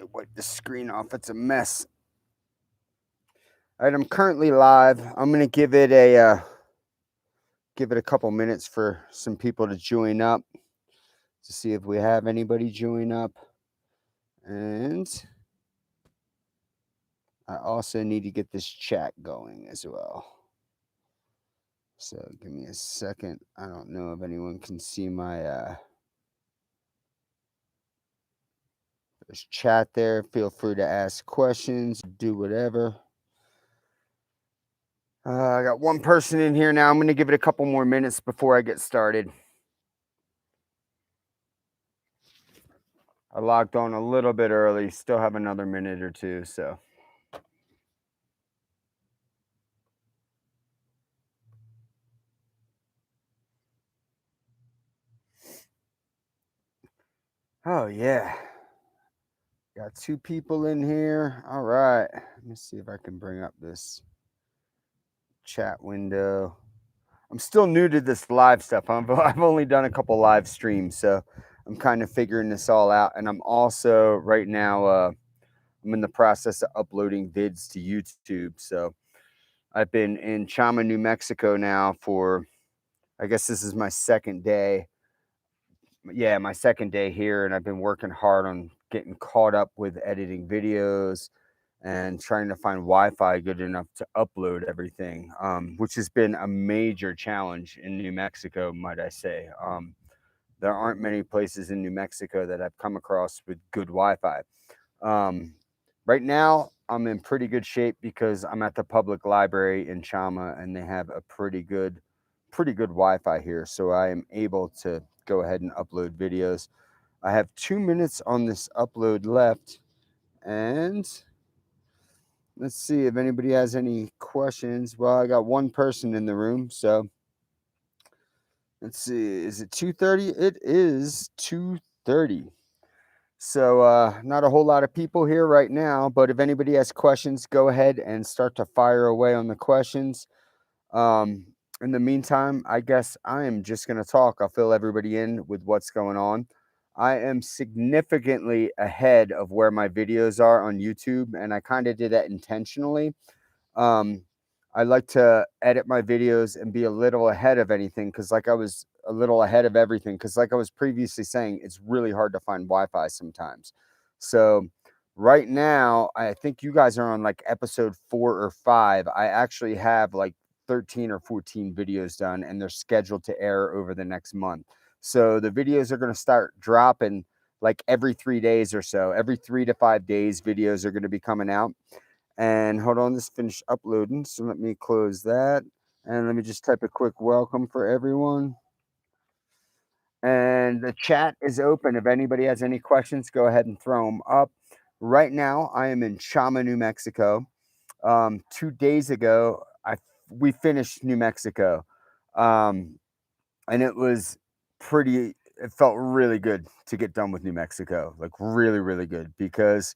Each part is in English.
me wipe the screen off. It's a mess. All right, I'm currently live. I'm gonna give it a couple minutes for some people to join up to see if we have anybody join up, and I also need to get this chat going as well. So give me a second. I don't know if anyone can see my there's chat there. Feel free to ask questions, do whatever. I got one person in here now. I'm going to give it a couple more minutes before I get started. I logged on a little bit early. Still have another minute or two, so. Oh, yeah. Got two people in here. All right. Let me see if I can bring up this chat window. I'm still new to this live stuff. I've only done a couple live streams, so I'm kind of figuring this all out. And I'm also right now, I'm in the process of uploading vids to YouTube. So I've been in Chama, New Mexico now for, I guess this is my second day. Yeah, my second day here, and I've been working hard on getting caught up with editing videos and trying to find Wi-Fi good enough to upload everything, which has been a major challenge in New Mexico, might I say. There aren't many places in New Mexico that I've come across with good Wi-Fi. Right now, I'm in pretty good shape because I'm at the public library in Chama, and they have a pretty good Wi-Fi here, so I am able to go ahead and upload videos. I have 2 minutes on this upload left, and let's see if anybody has any questions. Well, I got one person in the room, so let's see. Is it 2:30? It is 2:30. So not a whole lot of people here right now, but if anybody has questions, go ahead and start to fire away on the questions. Um, in the meantime, I guess I am just going to talk. I'll fill everybody in with what's going on. I am significantly ahead of where my videos are on YouTube, and I kind of did that intentionally. Um, I like to edit my videos and be a little ahead of anything because, like, I was a little ahead of everything because, like I was previously saying, it's really hard to find Wi-Fi sometimes. So right now, I think you guys are on like episode 4 or 5. I actually have like 13 or 14 videos done, and they're scheduled to air over the next month. So the videos are going to start dropping like every 3 days or so. Every 3 to 5 days, videos are going to be coming out. And hold on, this finished uploading. So let me close that. And let me just type a quick welcome for everyone. And the chat is open. If anybody has any questions, go ahead and throw them up. Right now, I am in Chama, New Mexico. 2 days ago, we finished New Mexico. And it was pretty, it felt really good to get done with New Mexico. Like really, really good, because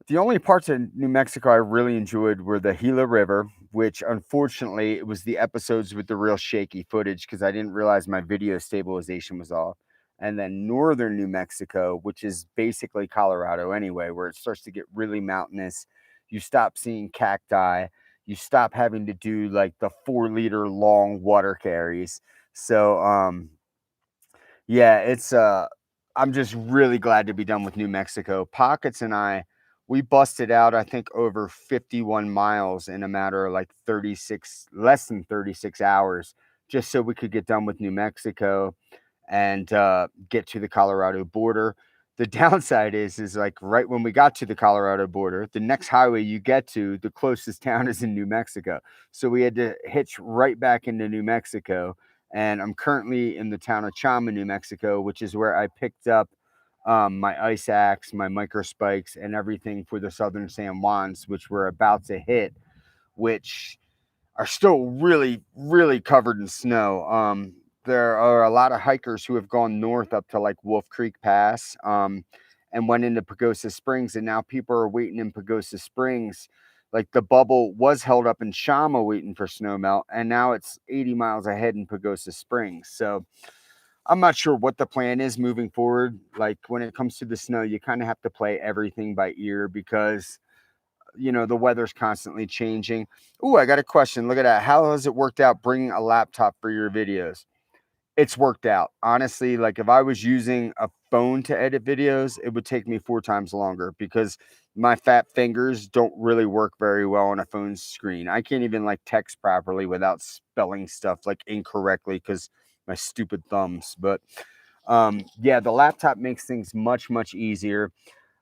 the only parts of New Mexico I really enjoyed were the Gila River, which unfortunately it was the episodes with the real shaky footage because I didn't realize my video stabilization was off. And then northern New Mexico, which is basically Colorado anyway, where it starts to get really mountainous. You stop seeing cacti. You stop having to do like the 4-liter long water carries. So yeah, it's I'm just really glad to be done with New Mexico. Pockets and I, we busted out, I think, over 51 miles in a matter of like less than 36 hours, just so we could get done with New Mexico and get to the Colorado border. The downside is like right when we got to the Colorado border, the next highway you get to, the closest town is in New Mexico. So we had to hitch right back into New Mexico. And I'm currently in the town of Chama, New Mexico, which is where I picked up my ice axe, my micro spikes, and everything for the Southern San Juans, which we're about to hit, which are still really, really covered in snow. There are a lot of hikers who have gone north up to like Wolf Creek Pass and went into Pagosa Springs, and now people are waiting in Pagosa Springs. Like the bubble was held up in Shama waiting for snowmelt, and now it's 80 miles ahead in Pagosa Springs. So I'm not sure what the plan is moving forward. Like when it comes to the snow, you kind of have to play everything by ear because the weather's constantly changing. Ooh, I got a question. Look at that. How has it worked out bringing a laptop for your videos? It's worked out. Honestly, like if I was using a phone to edit videos, it would take me 4 times longer because my fat fingers don't really work very well on a phone screen. I can't even like text properly without spelling stuff like incorrectly because my stupid thumbs. But yeah, the laptop makes things much, much easier.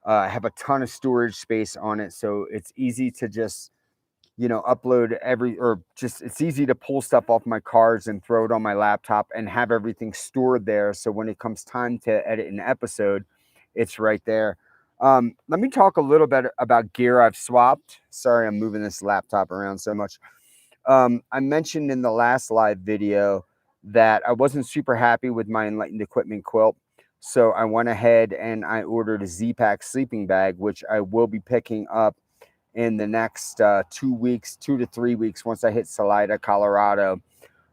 I have a ton of storage space on it, so it's easy to just upload or just it's easy to pull stuff off my cards and throw it on my laptop and have everything stored there. So when it comes time to edit an episode, it's right there. Let me talk a little bit about gear I've swapped. Sorry, I'm moving this laptop around so much. I mentioned in the last live video that I wasn't super happy with my Enlightened Equipment quilt. So I went ahead and I ordered a Z-Pack sleeping bag, which I will be picking up in the next 2 weeks, 2 to 3 weeks, once I hit Salida, Colorado.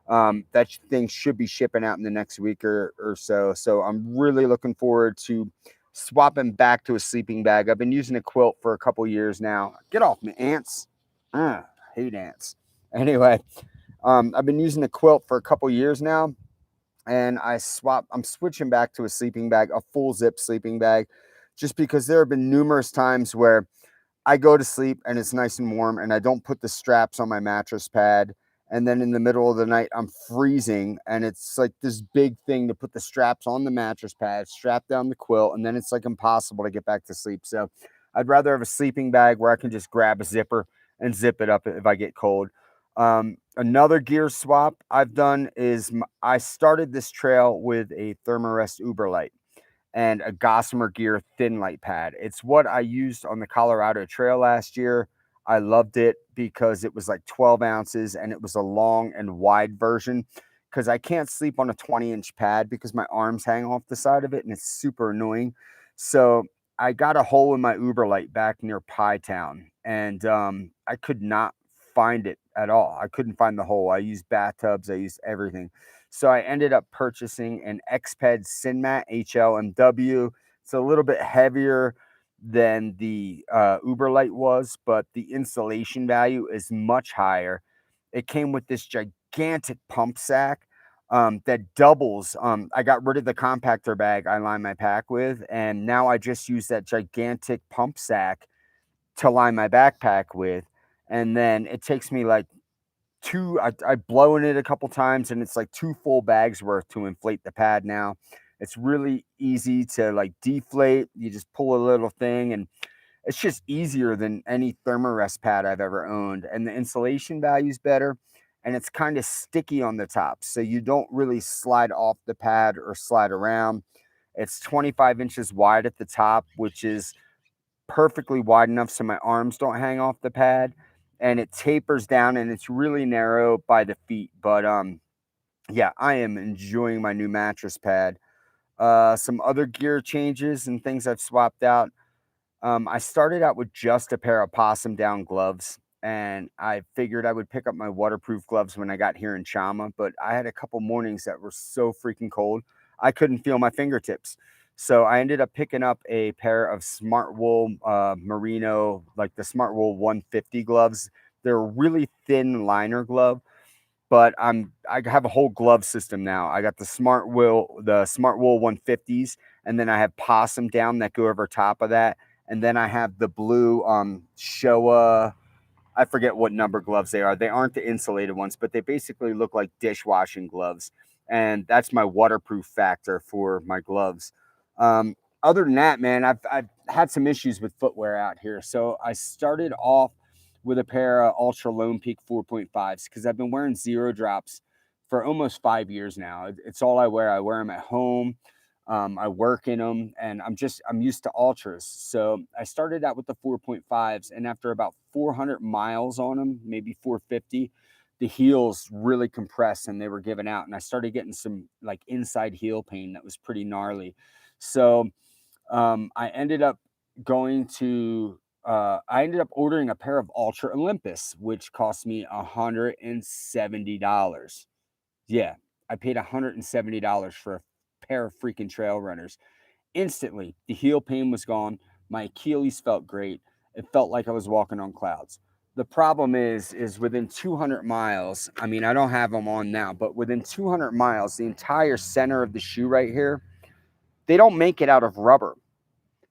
That thing should be shipping out in the next week or so. So I'm really looking forward to swapping back to a sleeping bag. I've been using a quilt for a couple years now. Get off me, ants. Hate ants. Anyway, I've been using a quilt for a couple years now, and I'm switching back to a sleeping bag, a full zip sleeping bag, just because there have been numerous times where I go to sleep and it's nice and warm and I don't put the straps on my mattress pad. And then in the middle of the night, I'm freezing and it's like this big thing to put the straps on the mattress pad, strap down the quilt, and then it's like impossible to get back to sleep. So I'd rather have a sleeping bag where I can just grab a zipper and zip it up if I get cold. Another gear swap I've done is I started this trail with a Thermarest Uberlight and a Gossamer Gear thin light pad. It's what I used on the Colorado Trail last year. I loved it because it was like 12 ounces and it was a long and wide version because I can't sleep on a 20-inch pad because my arms hang off the side of it and it's super annoying. So I got a hole in my Uberlight back near Pie Town and I could not find it at all. I couldn't find the hole. I used bathtubs, I used everything. So I ended up purchasing an XPED Sinmat HLMW. It's a little bit heavier than the Uberlight was, but the installation value is much higher. It came with this gigantic pump sack that doubles. I got rid of the compactor bag I line my pack with, and now I just use that gigantic pump sack to line my backpack with. And then it takes me like I blow in it a couple times and it's like 2 full bags worth to inflate the pad now. It's really easy to like deflate. You just pull a little thing and it's just easier than any Thermarest pad I've ever owned. And the insulation value is better and it's kind of sticky on the top. So you don't really slide off the pad or slide around. It's 25 inches wide at the top, which is perfectly wide enough so my arms don't hang off the pad, and it tapers down and it's really narrow by the feet. But yeah, I am enjoying my new mattress pad. Some other gear changes and things I've swapped out. I started out with just a pair of possum down gloves, and I figured I would pick up my waterproof gloves when I got here in Chama, but I had a couple mornings that were so freaking cold, I couldn't feel my fingertips. So I ended up picking up a pair of Smart Wool Merino, like the Smart Wool 150 gloves. They're a really thin liner glove, but I have a whole glove system now. I got the Smart Wool 150s, and then I have possum down that go over top of that. And then I have the blue Showa, I forget what number gloves they are. They aren't the insulated ones, but they basically look like dishwashing gloves. And that's my waterproof factor for my gloves. Other than that, man, I've had some issues with footwear out here. So I started off with a pair of Ultra Lone Peak 4.5s because I've been wearing zero drops for almost 5 years now. It's all I wear. I wear them at home. I work in them and I'm used to ultras. So I started out with the 4.5s, and after about 400 miles on them, maybe 450, the heels really compressed and they were giving out. And I started getting some like inside heel pain that was pretty gnarly. So I ended up ordering a pair of Ultra Olympus, which cost me $170. Yeah, I paid $170 for pair of freaking trail runners. Instantly, the heel pain was gone. My Achilles felt great. It felt like I was walking on clouds. The problem is within 200 miles, I mean, I don't have them on now, but within 200 miles, the entire center of the shoe right here, they don't make it out of rubber.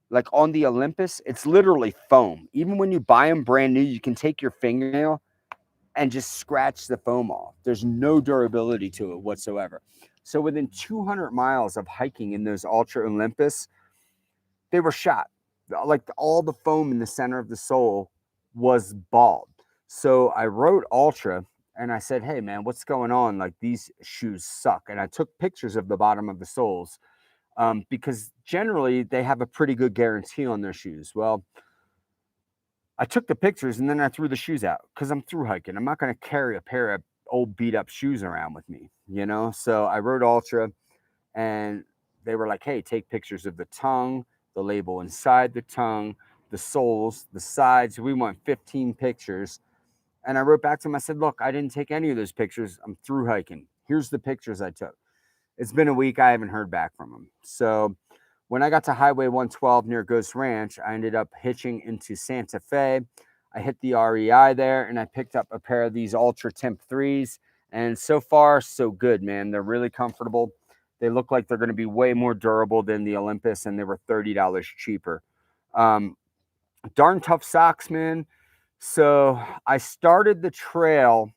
Like on the Olympus, it's literally foam. Even when you buy them brand new, you can take your fingernail and just scratch the foam off. There's no durability to it whatsoever. So within 200 miles of hiking in those Ultra Olympus, they were shot. Like all the foam in the center of the sole was bald. So I wrote Ultra and I said, hey man, what's going on? Like these shoes suck. And I took pictures of the bottom of the soles because generally they have a pretty good guarantee on their shoes. Well, I took the pictures and then I threw the shoes out because I'm through hiking. I'm not going to carry a pair of old beat up shoes around with me, you know? So I wrote Ultra and they were like, hey, take pictures of the tongue, the label inside the tongue, the soles, the sides. We want 15 pictures. And I wrote back to them. I said, look, I didn't take any of those pictures. I'm through hiking. Here's the pictures I took. It's been a week. I haven't heard back from them. So when I got to Highway 112 near Ghost Ranch, I ended up hitching into Santa Fe. I hit the REI there and I picked up a pair of these Ultra Temp 3s. And so far, so good, man. They're really comfortable. They look like they're going to be way more durable than the Olympus, and they were $30 cheaper. Darn tough socks, man. So I started the trail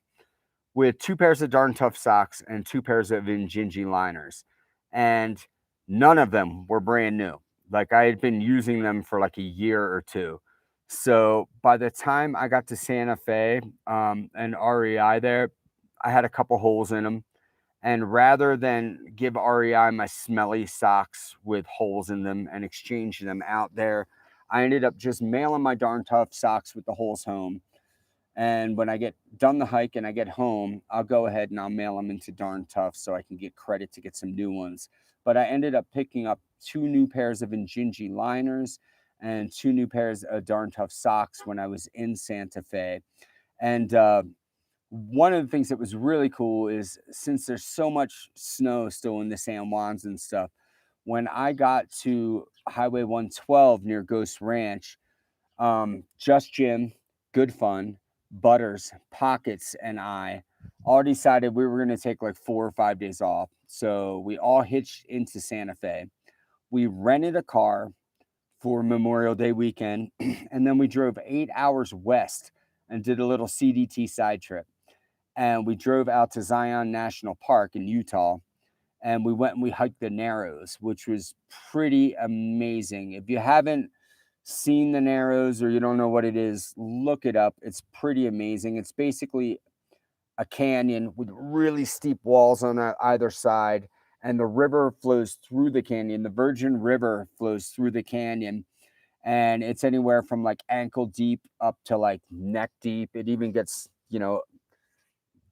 with 2 pairs of Darn Tough socks and 2 pairs of Injinji liners. And none of them were brand new. Like I had been using them for like a year or two. So by the time I got to Santa Fe and REI there, I had a couple holes in them. And rather than give REI my smelly socks with holes in them and exchange them out there, I ended up just mailing my Darn Tough socks with the holes home. And when I get done the hike and I get home, I'll go ahead and I'll mail them into Darn Tough so I can get credit to get some new ones. But I ended up picking up 2 new pairs of Injinji liners and 2 new pairs of Darn Tough socks when I was in Santa Fe. And one of the things that was really cool is since there's so much snow still in the San Juans and stuff, when I got to Highway 112 near Ghost Ranch, Just Jim, Good Fun, Butters, Pockets, and I all decided we were going to take like 4 or 5 days off. So we all hitched into Santa Fe. We rented a car for Memorial Day weekend, and then we drove 8 hours west and did a little CDT side trip. And we drove out to Zion National Park in Utah, and we went and we hiked the Narrows, which was pretty amazing. If you haven't seen the Narrows or you don't know what it is, look it up. It's pretty amazing. It's basically a canyon with really steep walls on either side, and the river flows through the canyon. The Virgin River flows through the canyon, and it's anywhere from like ankle deep up to like neck deep. It even gets,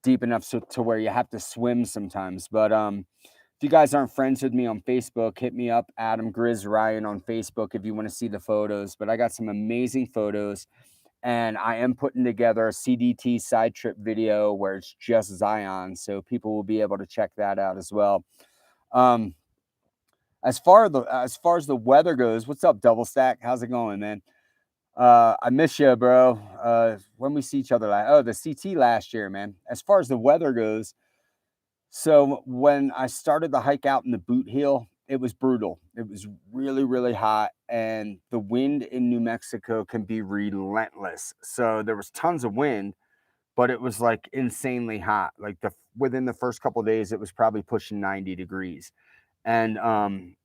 deep enough to where you have to swim sometimes. But if you guys aren't friends with me on Facebook, hit me up, Adam Grizz Ryan on Facebook if you want to see the photos. But I got some amazing photos, and I am putting together a CDT side trip video where it's just Zion, so people will be able to check that out as well. As far as the weather goes, what's up, Double Stack? How's it going, man? I miss you, bro. When we see each other, the CT last year, man. As far as the weather goes, so when I started the hike out in the boot heel, it was brutal. It was really, really hot, and the wind in New Mexico can be relentless. So there was tons of wind, but it was like insanely hot. Like within the first couple of days, it was probably pushing 90 degrees, and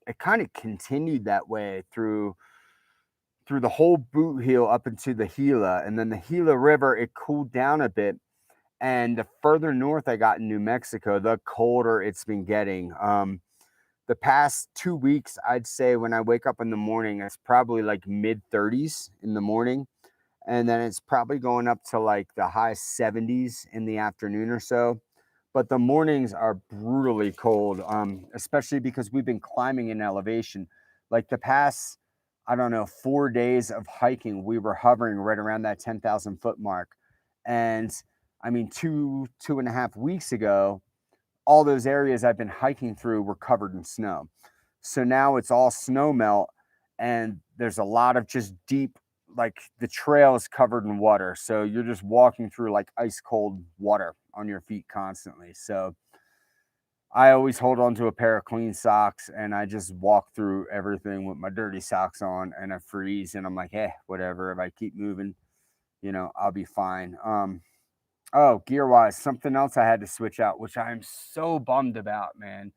it kind of continued that way through the whole boot heel up into the Gila, and then the Gila River, it cooled down a bit. And the further north I got in New Mexico, the colder it's been getting. The past 2 weeks, I'd say when I wake up in the morning, it's probably like mid 30s in the morning. And then it's probably going up to like the high 70s in the afternoon or so. But the mornings are brutally cold, especially because we've been climbing in elevation. Like the past, I don't know, 4 days of hiking, we were hovering right around that 10,000 foot mark. And I mean, two and a half weeks ago, all those areas I've been hiking through were covered in snow. So now it's all snow melt, and there's a lot of just deep, like the trail is covered in water. So you're just walking through like ice cold water on your feet constantly. So I always hold on to a pair of clean socks and I just walk through everything with my dirty socks on and I freeze and I'm like, hey, whatever. If I keep moving, I'll be fine. Oh, gear wise, something else I had to switch out, which I'm so bummed about, man.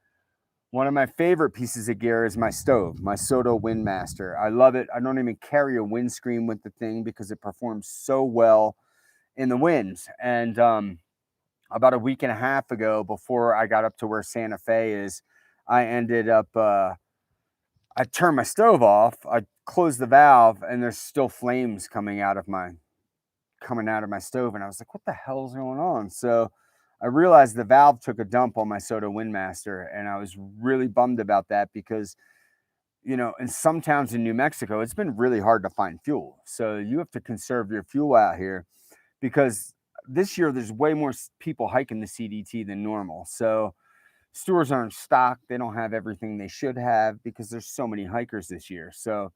One of my favorite pieces of gear is my stove, my Soto Windmaster. I love it. I don't even carry a windscreen with the thing because it performs so well in the winds. And about a week and a half ago, before I got up to where Santa Fe is, I ended up, I turned my stove off. I closed the valve, and there's still flames coming out of my stove, and I was like, "What the hell's going on?" So I realized the valve took a dump on my Soto Windmaster, and I was really bummed about that because in some towns in New Mexico, it's been really hard to find fuel. So you have to conserve your fuel out here because this year there's way more people hiking the CDT than normal. So stores aren't stocked. They don't have everything they should have because there's so many hikers this year. So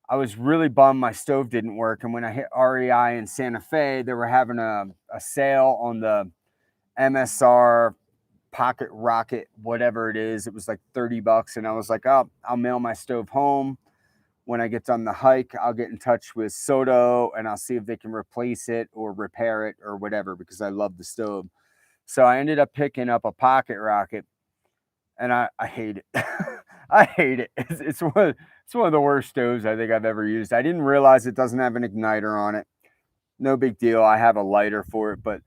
I was really bummed my stove didn't work. And when I hit REI in Santa Fe, they were having a sale on the MSR Pocket Rocket, whatever it is. It was like $30. And I was like, oh, I'll mail my stove home. When I get done the hike, I'll get in touch with Soto and I'll see if they can replace it or repair it or whatever because I love the stove. So I ended up picking up a Pocket Rocket and I hate it. I hate it. It's one of the worst stoves I think I've ever used. I didn't realize it doesn't have an igniter on it. No big deal. I have a lighter for it, but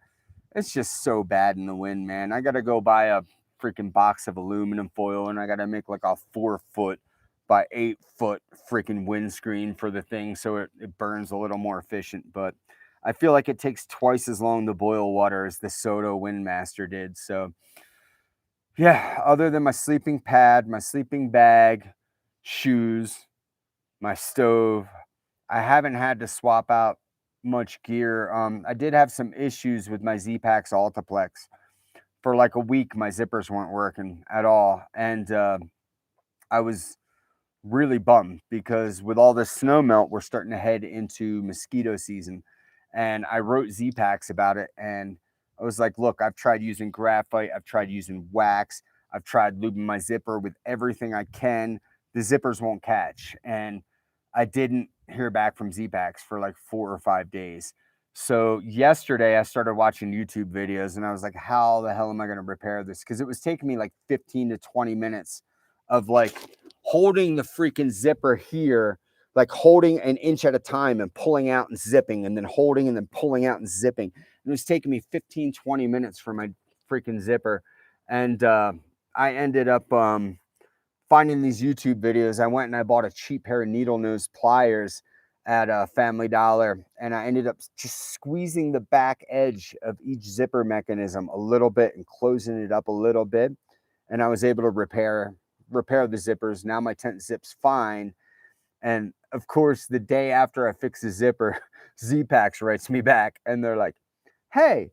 it's just so bad in the wind, man. I got to go buy a freaking box of aluminum foil and I got to make like a 4-foot by 8-foot freaking windscreen for the thing so it burns a little more efficient. But I feel like it takes twice as long to boil water as the Soto Windmaster did. So yeah, other than my sleeping pad, my sleeping bag, shoes, my stove, I haven't had to swap out much gear. I did have some issues with my Z-Packs Altiplex. For like a week, my zippers weren't working at all. And I was really bummed because with all this snow melt, we're starting to head into mosquito season. And I wrote Z-Packs about it. And I was like, look, I've tried using graphite. I've tried using wax. I've tried lubing my zipper with everything I can. The zippers won't catch. And I didn't hear back from Z-Packs for like 4 or 5 days. So yesterday I started watching YouTube videos and I was like, how the hell am I going to repair this? Because it was taking me like 15 to 20 minutes of like holding the freaking zipper here, like holding an inch at a time and pulling out and zipping and then holding and then pulling out and zipping. And it was taking me 15, 20 minutes for my freaking zipper. And I ended up finding these YouTube videos. I went and I bought a cheap pair of needle nose pliers at Family Dollar. And I ended up just squeezing the back edge of each zipper mechanism a little bit and closing it up a little bit. And I was able to repair the zippers. Now my tent zips fine. And of course, the day after I fix the zipper, Z-Packs writes me back and they're like, hey,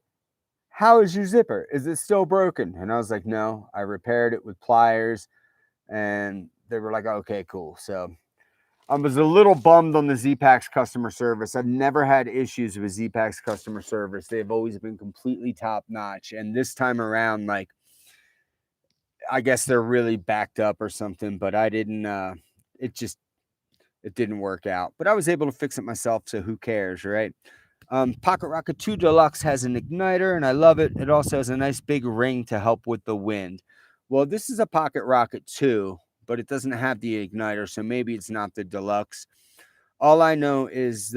how is your zipper? Is it still broken? And I was like, no, I repaired it with pliers. And they were like, okay, cool. So I was a little bummed on the Z-Packs customer service. I've never had issues with Z-Packs customer service. They've always been completely top notch. And this time around, like, I guess they're really backed up or something, but I didn't, it didn't work out. But I was able to fix it myself, so who cares, right? Pocket Rocket 2 Deluxe has an igniter, and I love it. It also has a nice big ring to help with the wind. Well, this is a Pocket Rocket 2, but it doesn't have the igniter, so maybe it's not the Deluxe. All I know is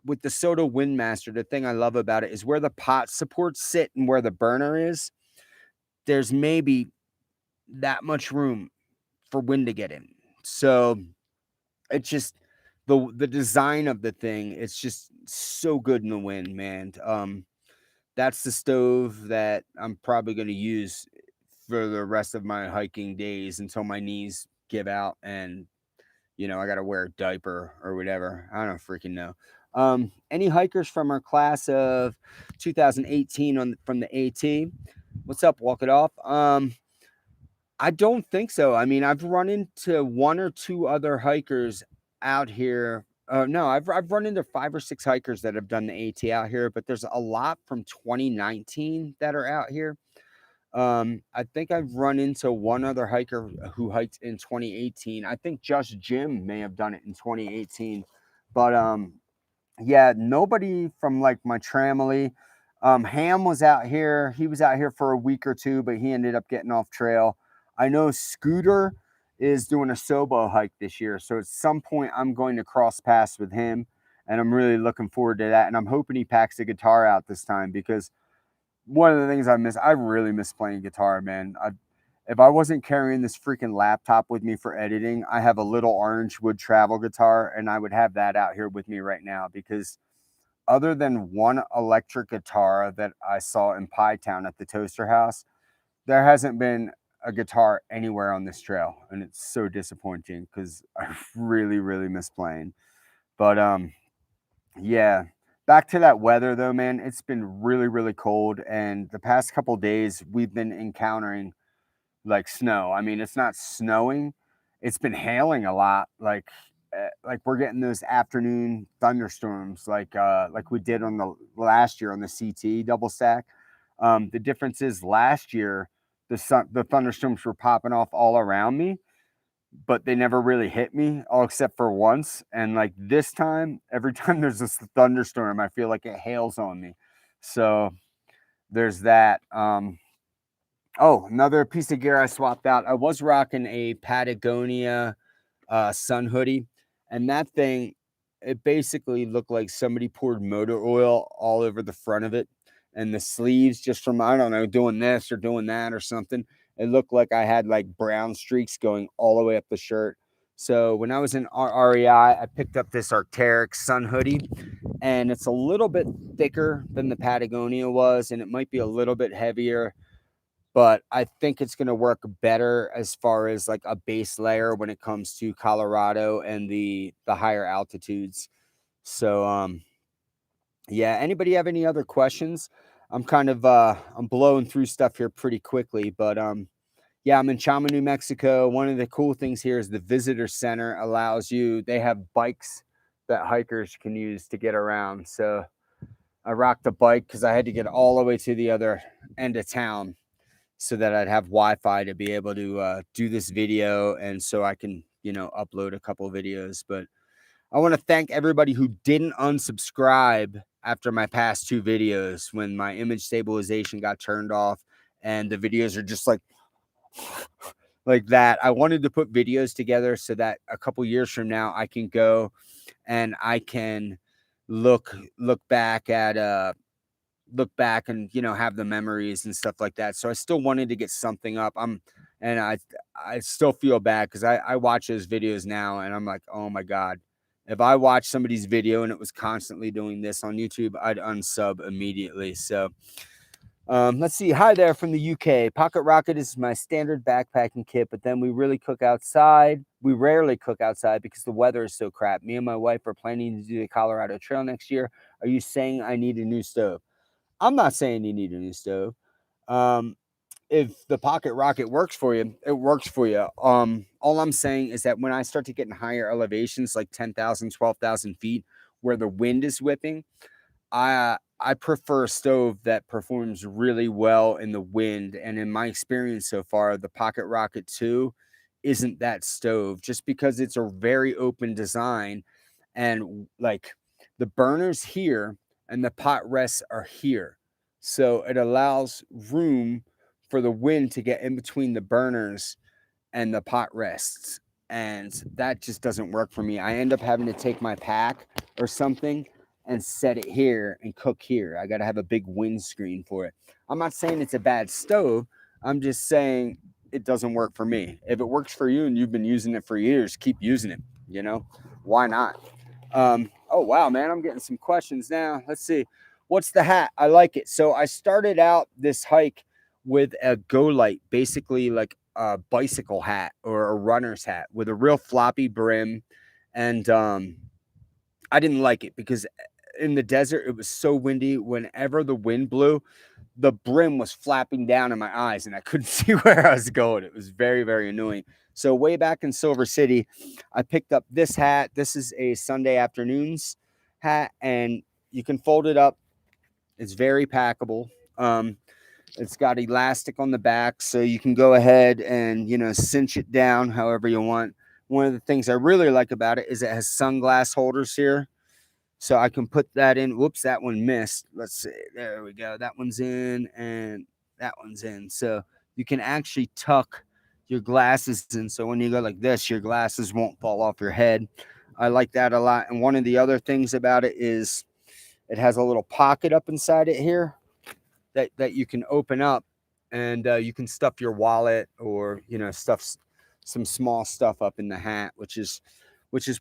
with the Soto Windmaster, the thing I love about it is where the pot supports sit and where the burner is, there's maybe that much room for wind to get in. So it's just the design of the thing, it's just so good in the wind, man. That's the stove that I'm probably going to use for the rest of my hiking days until my knees give out and I got to wear a diaper or whatever. I don't freaking know. Any hikers from our class of 2018 from the AT? What's up? Walk it off. I don't think so. I mean, I've run into one or two other hikers out here. No, I've run into 5 or 6 hikers that have done the AT out here, but there's a lot from 2019 that are out here. I think I've run into one other hiker who hiked in 2018. I think just Jim may have done it in 2018, but yeah, nobody from like my tramily. Ham was out here. He was out here for a week or two, but he ended up getting off trail. I know Scooter is doing a Sobo hike this year, so at some point I'm going to cross paths with him, and I'm really looking forward to that. And I'm hoping he packs the guitar out this time because one of the things I really miss playing guitar, man. If I wasn't carrying this freaking laptop with me for editing, I have a little orange wood travel guitar, and I would have that out here with me right now because other than one electric guitar that I saw in Pie Town at the Toaster House, there hasn't been a guitar anywhere on this trail, and it's so disappointing because I really, really miss playing. But yeah. Back to that weather though, man. It's been really, really cold, and the past couple days we've been encountering like snow. I mean, it's not snowing; it's been hailing a lot. Like we're getting those afternoon thunderstorms, like we did on the last year on the CT double stack. The difference is last year the thunderstorms were popping off all around me, but they never really hit me, all except for once. And like this time, every time there's this thunderstorm, I feel like it hails on me. So there's that. Oh, another piece of gear I swapped out. I was rocking a Patagonia sun hoodie, and that thing, it basically looked like somebody poured motor oil all over the front of it, and the sleeves, just from, I don't know, doing this or doing that or something, it looked like I had like brown streaks going all the way up the shirt. So when I was in REI, I picked up this Arc'teryx sun hoodie, and it's a little bit thicker than the Patagonia was, and it might be a little bit heavier, but I think it's going to work better as far as like a base layer when it comes to Colorado and the higher altitudes. So yeah, anybody have any other questions? I'm blowing through stuff here pretty quickly, but yeah, I'm in Chama, New Mexico. One of the cool things here is the visitor center they have bikes that hikers can use to get around. So I rocked a bike because I had to get all the way to the other end of town so that I'd have Wi-Fi to be able to do this video, and so I can, upload a couple videos. But I want to thank everybody who didn't unsubscribe after my past 2 videos when my image stabilization got turned off and the videos are just like that. I wanted to put videos together so that a couple years from now I can go and I can look back at and have the memories and stuff like that. So I still wanted to get something up. And I still feel bad because I watch those videos now and I'm like, oh my god, if I watched somebody's video and it was constantly doing this on YouTube, I'd unsub immediately. So let's see. Hi there from the UK. Pocket Rocket is my standard backpacking kit, but then we really cook outside. We rarely cook outside because the weather is so crap. Me and my wife are planning to do the Colorado Trail next year. Are you saying I need a new stove? I'm not saying you need a new stove. If the Pocket Rocket works for you, it works for you. All I'm saying is that when I start to get in higher elevations, like 10,000, 12,000 feet, where the wind is whipping, I prefer a stove that performs really well in the wind. And in my experience so far, the Pocket Rocket 2 isn't that stove just because it's a very open design, and like the burners here and the pot rests are here. So it allows room for the wind to get in between the burners and the pot rests. And that just doesn't work for me. I end up having to take my pack or something and set it here and cook here. I got to have a big windscreen for it. I'm not saying it's a bad stove. I'm just saying it doesn't work for me. If it works for you and you've been using it for years, keep using it. Why not? Oh, wow, man. I'm getting some questions now. Let's see. What's the hat? I like it. So I started out this hike with a Go Light, basically like a bicycle hat or a runner's hat with a real floppy brim. And I didn't like it because in the desert, it was so windy. Whenever the wind blew, the brim was flapping down in my eyes and I couldn't see where I was going. It was very, very annoying. So way back in Silver City, I picked up this hat. This is a Sunday afternoons hat, and you can fold it up. It's very packable. It's got elastic on the back, so you can go ahead and, cinch it down however you want. One of the things I really like about it is it has sunglass holders here, so I can put that in. Whoops, that one missed. Let's see. There we go. That one's in and that one's in. So you can actually tuck your glasses in. So when you go like this, your glasses won't fall off your head. I like that a lot. And one of the other things about it is it has a little pocket up inside it here that you can open up, and you can stuff your wallet or stuff some small stuff up in the hat, which is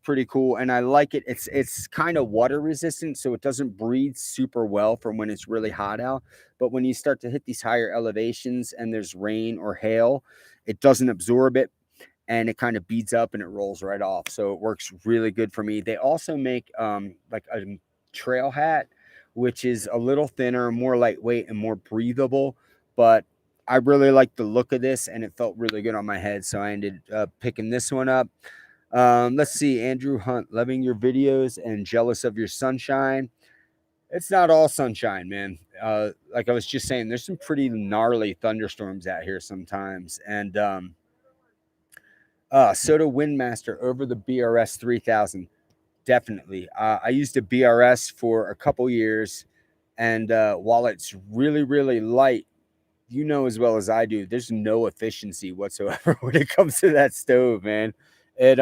pretty cool. And I like it. It's kind of water resistant, so it doesn't breathe super well from when it's really hot out. But when you start to hit these higher elevations and there's rain or hail, it doesn't absorb it, and it kind of beads up and it rolls right off. So it works really good for me. They also make like a trail hat, which is a little thinner, more lightweight, and more breathable. But I really like the look of this, and it felt really good on my head. So I ended up picking this one up. Let's see, Andrew Hunt, loving your videos and jealous of your sunshine. It's not all sunshine, man. Like I was just saying, there's some pretty gnarly thunderstorms out here sometimes. And Soda Windmaster over the BRS 3000. Definitely. I used a BRS for a couple years, and while it's really, really light, you know as well as I do, there's no efficiency whatsoever when it comes to that stove, man. It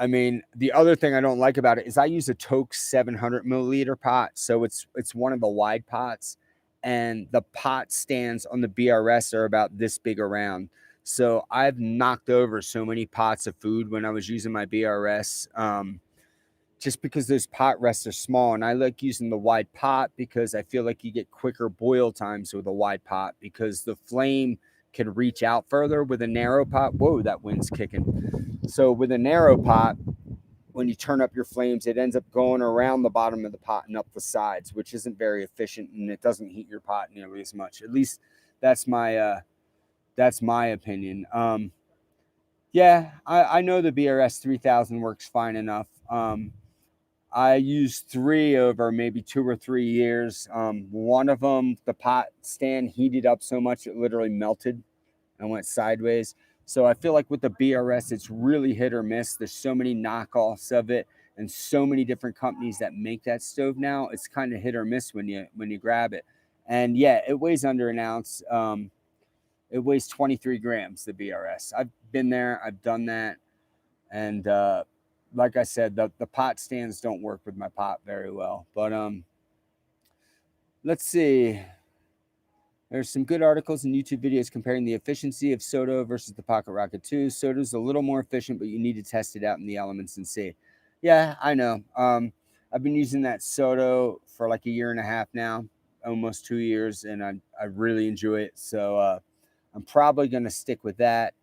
I mean, the other thing I don't like about it is I use a Toke 700 milliliter pot, so it's one of the wide pots, and the pot stands on the BRS are about this big around. So I've knocked over so many pots of food when I was using my BRS, just because those pot rests are small, and I like using the wide pot because I feel like you get quicker boil times with a wide pot because the flame can reach out further with a narrow pot. Whoa, that wind's kicking. So with a narrow pot, when you turn up your flames, it ends up going around the bottom of the pot and up the sides, which isn't very efficient, and it doesn't heat your pot nearly as much. At least that's my opinion. Yeah, I know the BRS 3000 works fine enough. I used 3 over maybe 2 or 3 years. One of them, the pot stand heated up so much it literally melted and went sideways. So I feel like with the BRS, it's really hit or miss. There's so many knockoffs of it and so many different companies that make that stove now. It's kind of hit or miss when you grab it. And yeah, it weighs under an ounce. It weighs 23 grams, the BRS. I've been there. I've done that. And like I said, the pot stands don't work with my pot very well. But let's see. There's some good articles and YouTube videos comparing the efficiency of Soda versus the Pocket Rocket 2. Soda's a little more efficient, but you need to test it out in the elements and see. Yeah, I know. I've been using that Soda for like a year and a half now, almost 2 years, and I really enjoy it. So I'm probably going to stick with that.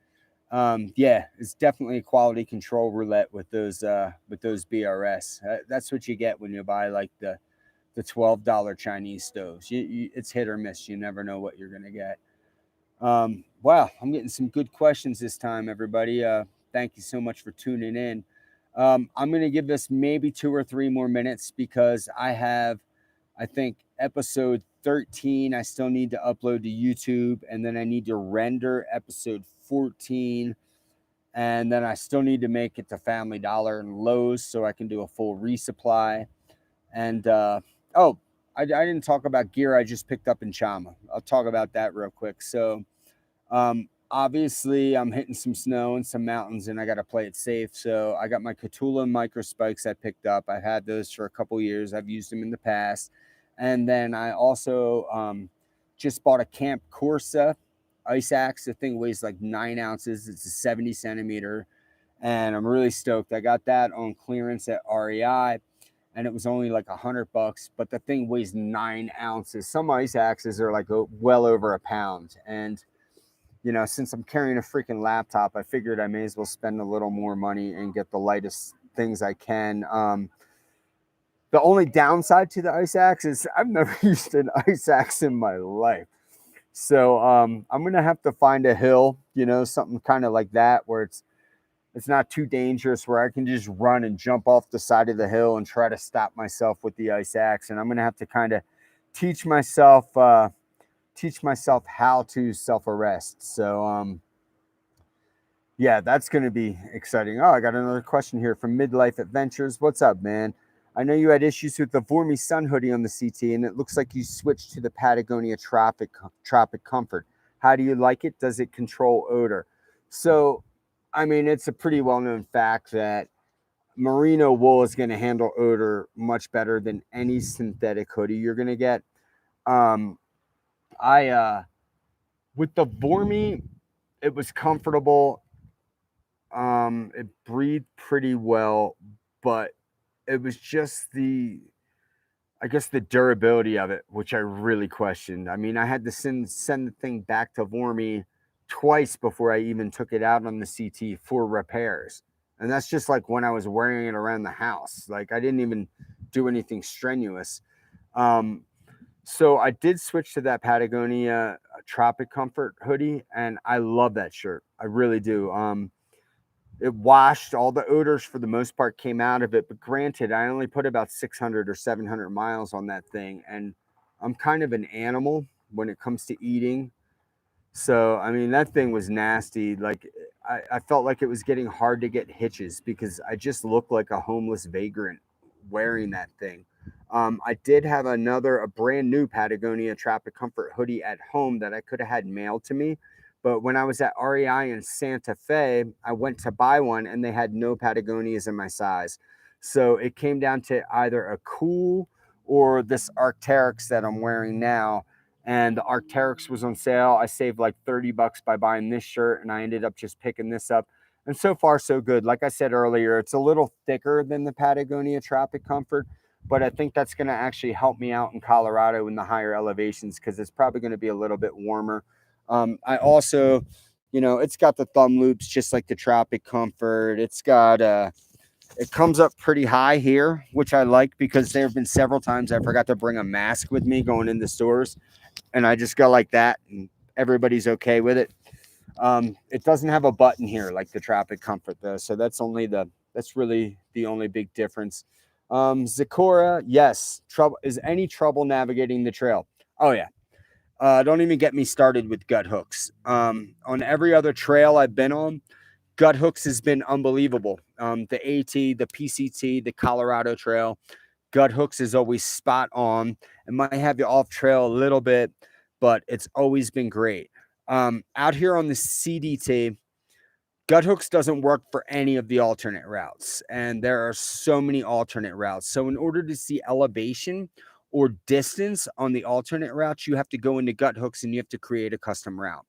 Yeah, it's definitely a quality control roulette with those BRS. That's what you get when you buy like the $12 Chinese stoves. It's hit or miss. You never know what you're gonna get. Wow, I'm getting some good questions this time, everybody. Thank you so much for tuning in. I'm gonna give this maybe 2 or 3 more minutes because I think episode 13 I still need to upload to YouTube, and then I need to render episode 14, and then I still need to make it to Family Dollar and Lowe's so I can do a full resupply. And oh, I didn't talk about gear I just picked up in Chama. I'll talk about that real quick. So obviously I'm hitting some snow and some mountains, and I got to play it safe. So I got my Catula micro spikes I picked up. I've had those for a couple years. I've used them in the past. And then I also just bought a Camp Corsa ice axe. The thing weighs like 9 ounces. It's a 70 centimeter, and I'm really stoked. I got that on clearance at REI, and it was only like $100, but the thing weighs 9 ounces. Some ice axes are like well over a pound. And, since I'm carrying a freaking laptop, I figured I may as well spend a little more money and get the lightest things I can. The only downside to the ice axe is I've never used an ice axe in my life. So I'm gonna have to find a hill, something kind of like that where it's not too dangerous, where I can just run and jump off the side of the hill and try to stop myself with the ice axe. And I'm gonna have to kind of teach myself how to self arrest. So yeah, that's going to be exciting. Oh, I got another question here from Midlife Adventures. What's up, man? I know you had issues with the Vormy Sun hoodie on the CT, and it looks like you switched to the Patagonia Tropic Comfort. How do you like it? Does it control odor? So, I mean, it's a pretty well-known fact that merino wool is going to handle odor much better than any synthetic hoodie you're going to get. Um, I with the Vormy, it was comfortable. It breathed pretty well, but it was just I guess the durability of it, which I really questioned. I mean, I had to send the thing back to Vormy twice before I even took it out on the CT for repairs. And that's just like when I was wearing it around the house. Like I didn't even do anything strenuous. Um, so I did switch to that Patagonia Tropic Comfort hoodie, and I love that shirt. I really do. It washed, all the odors for the most part came out of it, but granted, I only put about 600 or 700 miles on that thing, and I'm kind of an animal when it comes to eating. So I mean, that thing was nasty. Like I felt like it was getting hard to get hitches because I just looked like a homeless vagrant wearing that thing. I did have a brand new Patagonia Tropic Comfort hoodie at home that I could have had mailed to me. But when I was at REI in Santa Fe, I went to buy one and they had no Patagonias in my size. So it came down to either a cool or this Arc'teryx that I'm wearing now, and the Arc'teryx was on sale. I saved like $30 by buying this shirt, and I ended up just picking this up. And so far, so good. Like I said earlier, it's a little thicker than the Patagonia Tropic Comfort, but I think that's going to actually help me out in Colorado in the higher elevations because it's probably going to be a little bit warmer. I also, it's got the thumb loops just like the Tropic Comfort. It's got it comes up pretty high here, which I like because there have been several times I forgot to bring a mask with me going into stores, and I just go like that, and everybody's okay with it. It doesn't have a button here like the Tropic Comfort though, so that's really the only big difference. Zakora, yes. Is any trouble navigating the trail? Oh yeah. Don't even get me started with gut hooks. On every other trail I've been on, gut hooks has been unbelievable. The AT, the PCT, the Colorado Trail, gut hooks is always spot on. It might have you off trail a little bit, but it's always been great. Out here on the CDT, gut hooks doesn't work for any of the alternate routes, and there are so many alternate routes. So in order to see elevation or distance on the alternate routes, you have to go into gut hooks and you have to create a custom route.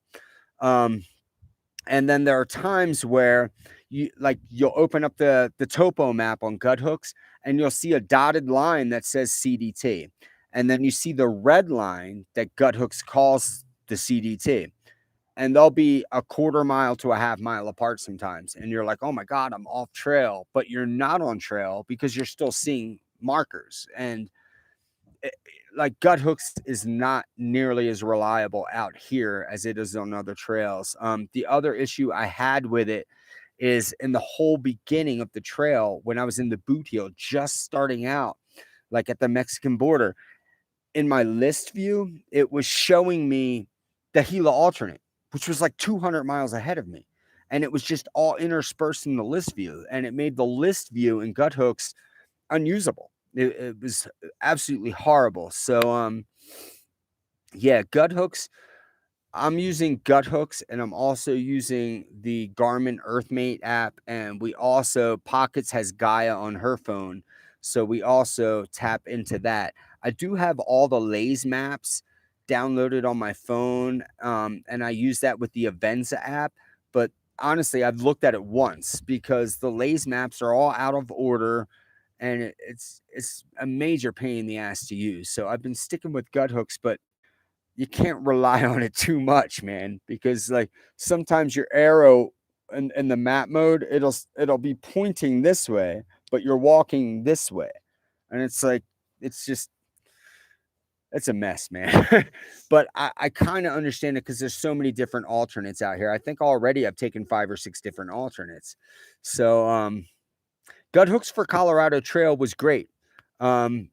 And then there are times where you'll open up the topo map on gut hooks and you'll see a dotted line that says CDT. And then you see the red line that gut hooks calls the CDT. And they'll be a quarter mile to a half mile apart sometimes. And you're like, oh my God, I'm off trail. But you're not on trail because you're still seeing markers. And like gut hooks is not nearly as reliable out here as it is on other trails. The other issue I had with it is in the whole beginning of the trail, when I was in the boot heel, just starting out, like at the Mexican border, in my list view, it was showing me the Gila alternate, which was like 200 miles ahead of me. And it was just all interspersed in the list view. And it made the list view in gut hooks unusable. It was absolutely horrible. So, yeah, gut hooks. I'm using gut hooks, and I'm also using the Garmin Earthmate app, and we also Pockets has Gaia on her phone, so we also tap into that. I do have all the Lays maps downloaded on my phone, and I use that with the Avenza app. But honestly, I've looked at it once because the Lays maps are all out of order, and it's a major pain in the ass to use. So I've been sticking with gut hooks, but you can't rely on it too much, man, because like sometimes your arrow in the map mode, it'll be pointing this way, but you're walking this way. And it's like, it's just, it's a mess, man. But I kind of understand it because there's so many different alternates out here. I think already I've taken 5 or 6 different alternates. So, Gut Hooks for Colorado Trail was great. Um,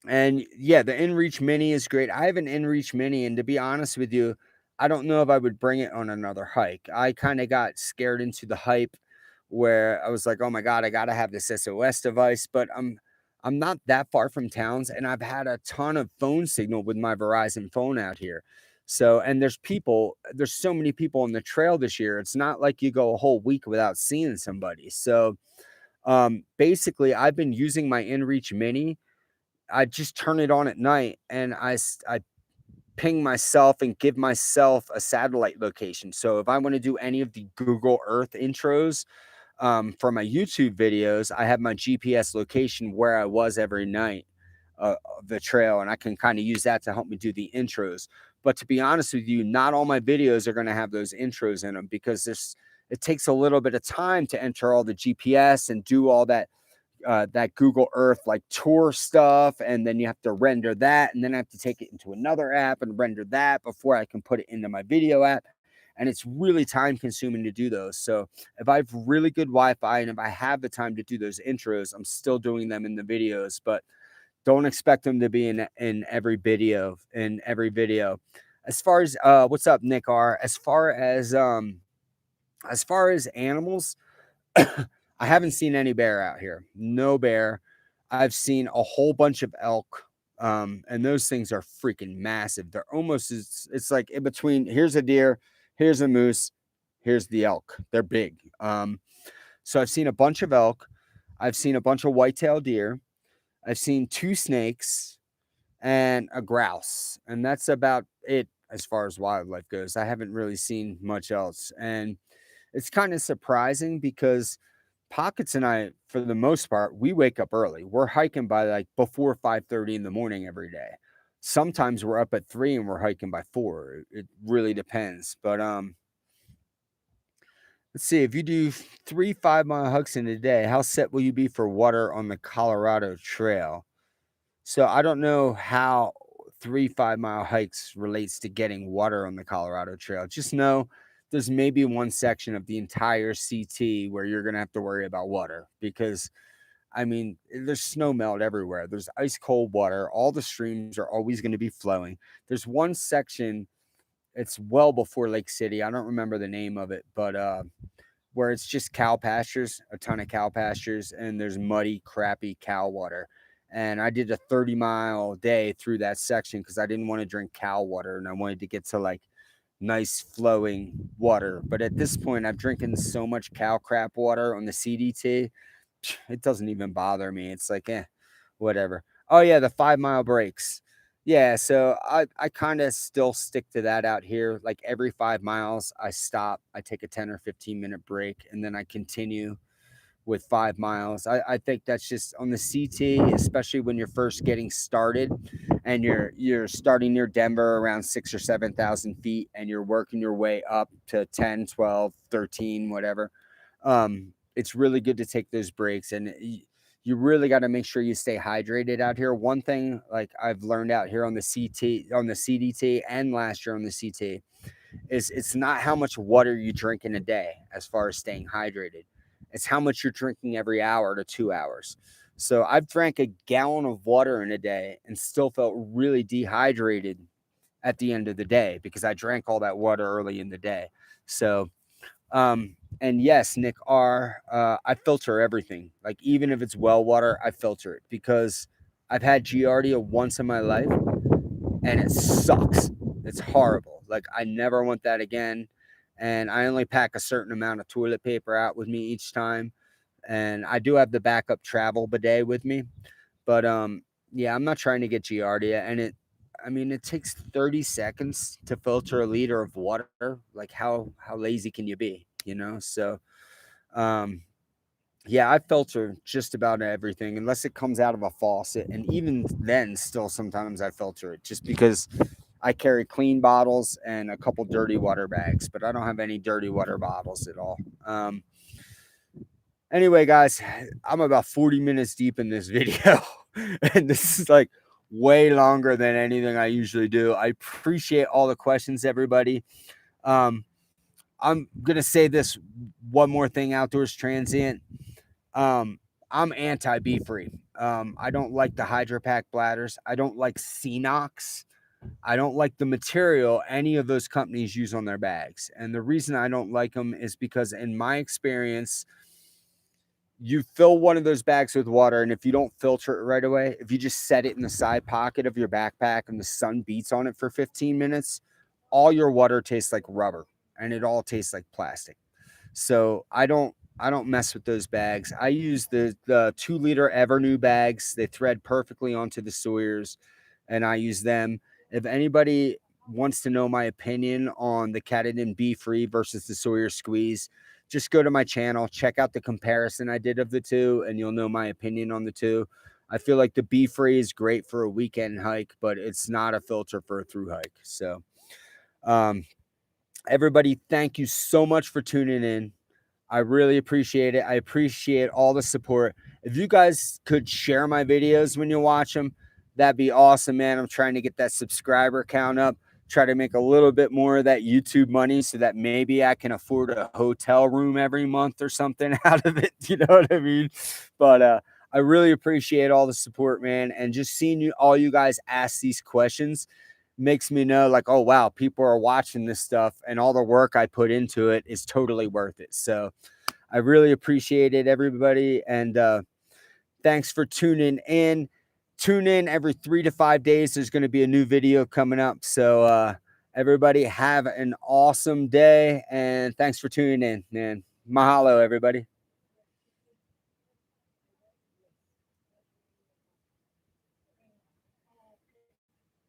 and yeah, the InReach Mini is great. I have an InReach Mini, and to be honest with you, I don't know if I would bring it on another hike. I kind of got scared into the hype where I was like, "Oh my god, I got to have this SOS device," but I'm not that far from towns, and I've had a ton of phone signal with my Verizon phone out here. So, and there's so many people on the trail this year. It's not like you go a whole week without seeing somebody. So, basically, I've been using my InReach Mini. I just turn it on at night, and I ping myself and give myself a satellite location. So if I want to do any of the Google Earth intros, for my YouTube videos, I have my GPS location where I was every night of the trail, and I can kind of use that to help me do the intros. But to be honest with you, not all my videos are going to have those intros in them because it takes a little bit of time to enter all the GPS and do all that Google Earth like tour stuff, and then you have to render that, and then I have to take it into another app and render that before I can put it into my video app. And it's really time consuming to do those. So if I have really good Wi-Fi and if I have the time to do those intros, I'm still doing them in the videos, but don't expect them to be in every video. As far as what's up, Nick R? As far as animals, I haven't seen any bear out here. No bear. I've seen a whole bunch of elk. And those things are freaking massive. They're almost it's like in between. Here's a deer, here's a moose, here's the elk. They're big. So I've seen a bunch of elk. I've seen a bunch of white-tailed deer. I've seen 2 snakes and a grouse. And that's about it as far as wildlife goes. I haven't really seen much else. And it's kind of surprising because Pockets and I, for the most part, we wake up early. We're hiking by like before 5:30 in the morning every day. Sometimes we're up at 3 and we're hiking by 4. It really depends. But let's see, if you do 3 5-mile hikes in a day, how set will you be for water on the Colorado Trail? So I don't know how 3 5-mile hikes relates to getting water on the Colorado Trail. Just know there's maybe one section of the entire CT where you're gonna have to worry about water because I mean there's snow melt everywhere. There's ice cold water. All the streams are always going to be flowing. There's one section, it's well before Lake City. I don't remember the name of it, but where it's just cow pastures, a ton of cow pastures, and there's muddy, crappy cow water. And I did a 30-mile day through that section because I didn't want to drink cow water and I wanted to get to like nice flowing water. But at this point, I'm drinking so much cow crap water on the CDT, it doesn't even bother me. It's like, whatever. Oh, yeah, the 5-mile breaks. Yeah, so I kind of still stick to that out here. Like every 5 miles, I stop, I take a 10 or 15-minute break, and then I continue with 5 miles. I think that's just on the CT, especially when you're first getting started and you're starting near Denver around 6 or 7,000 feet and you're working your way up to 10, 12, 13, whatever. It's really good to take those breaks, and you really got to make sure you stay hydrated out here. One thing like I've learned out here on the CDT and last year on the CT is it's not how much water you drink in a day as far as staying hydrated. It's how much you're drinking every hour to 2 hours. So I've drank a gallon of water in a day and still felt really dehydrated at the end of the day because I drank all that water early in the day. So, and yes, Nick R, I filter everything. Like even if it's well water, I filter it because I've had Giardia once in my life and it sucks. It's horrible. Like I never want that again. And I only pack a certain amount of toilet paper out with me each time. And I do have the backup travel bidet with me. But yeah, I'm not trying to get Giardia. And it takes 30 seconds to filter a liter of water. Like how lazy can you be? So um yeah, I filter just about everything unless it comes out of a faucet. And even then, still sometimes I filter it just because I carry clean bottles and a couple dirty water bags, but I don't have any dirty water bottles at all. Anyway, guys, I'm about 40 minutes deep in this video. And this is like way longer than anything I usually do. I appreciate all the questions, everybody. I'm gonna say this one more thing, outdoors transient. I'm anti bee free. I don't like the Hydro Pack bladders. I don't like Cenox. I don't like the material any of those companies use on their bags. And the reason I don't like them is because, in my experience, you fill one of those bags with water, and if you don't filter it right away, if you just set it in the side pocket of your backpack and the sun beats on it for 15 minutes, all your water tastes like rubber and it all tastes like plastic. So I don't mess with those bags. I use the 2 liter Evernew bags. They thread perfectly onto the Sawyers, and I use them. If anybody wants to know my opinion on the Katadyn Bee Free versus the Sawyer Squeeze, just go to my channel, check out the comparison I did of the two, and you'll know my opinion on the two. I feel like the Bee Free is great for a weekend hike, but it's not a filter for a through hike. So, everybody, thank you so much for tuning in. I really appreciate it. I appreciate all the support. If you guys could share my videos when you watch them, that'd be awesome, man. I'm trying to get that subscriber count up, try to make a little bit more of that YouTube money so that maybe I can afford a hotel room every month or something out of it. You know what I mean? But I really appreciate all the support, man. And just seeing all you guys ask these questions makes me know, like, oh wow, people are watching this stuff and all the work I put into it is totally worth it. So I really appreciate it, everybody. And thanks for tuning in. Tune in every 3 to 5 days. There's going to be a new video coming up. So everybody have an awesome day, and thanks for tuning in, man. Mahalo, everybody.